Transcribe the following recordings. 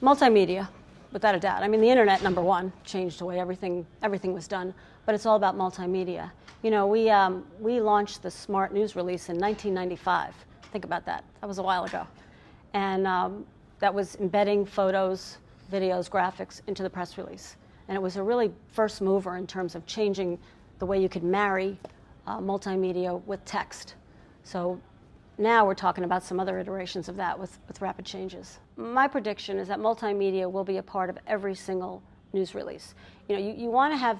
Multimedia, without a doubt. I mean, the internet, number one, changed the way everything was done, but it's all about multimedia. You know, we launched the Smart News release in 1995. Think about that. That was a while ago. And that was embedding photos, videos, graphics into the press release. And it was a really first mover in terms of changing the way you could marry multimedia with text. So now we're talking about some other iterations of that with rapid changes. My prediction is that multimedia will be a part of every single news release. You know, you want to have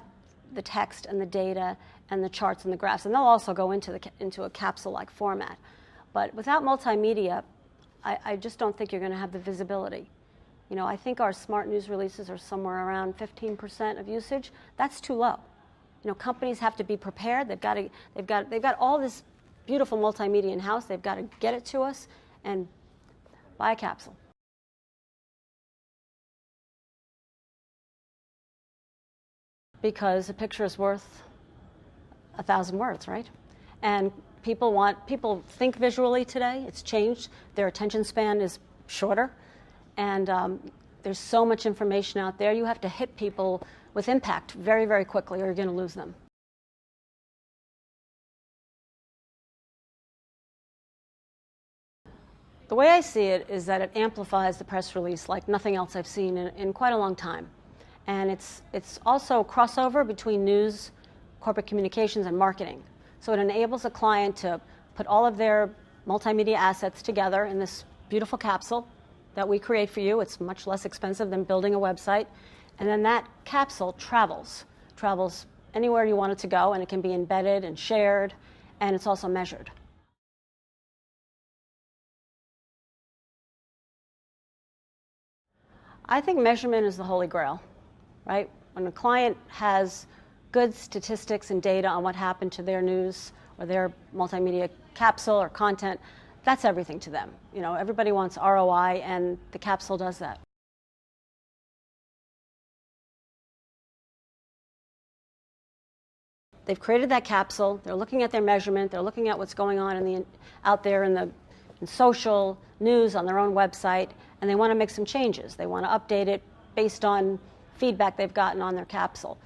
the text and the data and the charts and the graphs, and they'll also go into a capsule-like format. But without multimedia, I just don't think you're going to have the visibility. You know, I think our smart news releases are somewhere around 15% of usage. That's too low. You know, companies have to be prepared. They've got all this beautiful multimedia in-house. They've got to get it to us and buy a capsule. Because a picture is worth 1,000 words, right? And people think visually today. It's changed. Their attention span is shorter. And there's so much information out there. You have to hit people with impact very, very quickly, or you're going to lose them. The way I see it is that it amplifies the press release like nothing else I've seen in quite a long time. And it's also crossover between news, corporate communications, and marketing. So it enables a client to put all of their multimedia assets together in this beautiful capsule that we create for you. It's much less expensive than building a website. And then that capsule travels anywhere you want it to go, and it can be embedded and shared, and it's also measured. I think measurement is the holy grail, right? When a client has good statistics and data on what happened to their news or their multimedia capsule or content, that's everything to them. You know, everybody wants ROI, and the capsule does that. They've created that capsule. They're looking at their measurement. They're looking at what's going on out there in social news on their own website, and they want to make some changes. They want to update it based on feedback they've gotten on their capsule.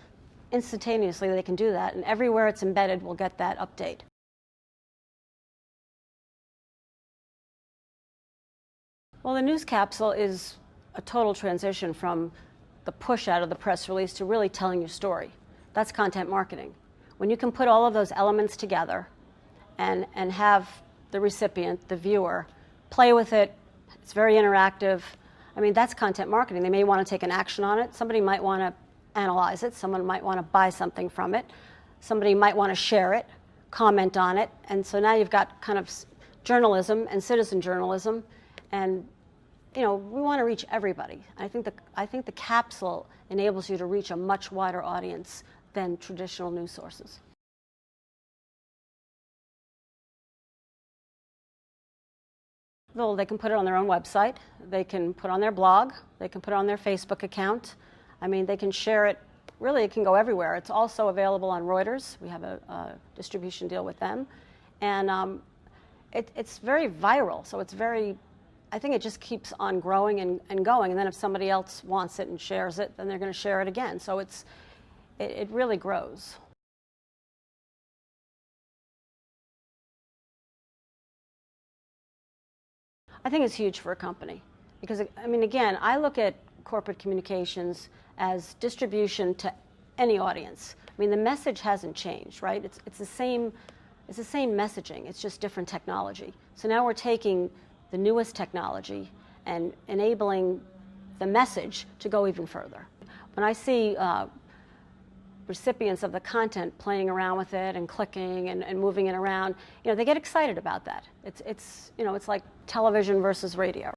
Instantaneously, they can do that, and everywhere it's embedded will get that update. Well, the news capsule is a total transition from the push out of the press release to really telling your story. That's content marketing. When you can put all of those elements together and have the recipient, the viewer, play with it, it's very interactive. I mean, that's content marketing. They may want to take an action on it. Somebody might want to analyze it. Someone might want to buy something from it. Somebody might want to share it, comment on it. And so now you've got kind of journalism and citizen journalism. And, you know, we want to reach everybody. I think the capsule enables you to reach a much wider audience than traditional news sources. Well, they can put it on their own website. They can put it on their blog. They can put it on their Facebook account. I mean, they can share it. Really, it can go everywhere. It's also available on Reuters. We have a distribution deal with them. And it's very viral. So it's very, I think it just keeps on growing and going. And then if somebody else wants it and shares it, then they're going to share it again. So it really grows. I think it's huge for a company because, I mean, again, I look at corporate communications as distribution to any audience. I mean, the message hasn't changed, right? It's the same messaging. It's just different technology. So now we're taking the newest technology and enabling the message to go even further. When I see recipients of the content playing around with it and clicking and moving it around, you know, they get excited about that. It's you know, it's like television versus radio.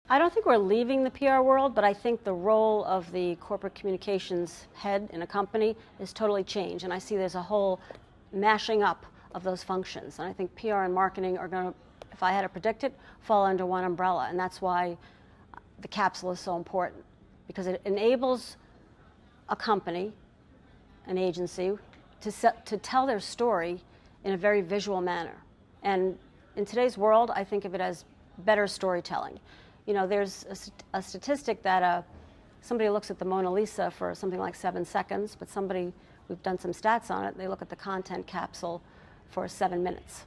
I don't think we're leaving the PR world, but I think the role of the corporate communications head in a company is totally changed. And I see there's a whole mashing up of those functions. And I think PR and marketing are going to, if I had to predict it, fall under one umbrella. And that's why the capsule is so important, because it enables a company, an agency, to tell their story in a very visual manner. And in today's world, I think of it as better storytelling. You know, there's a statistic that somebody looks at the Mona Lisa for something like 7 seconds, but we've done some stats on it, they look at the content capsule for 7 minutes.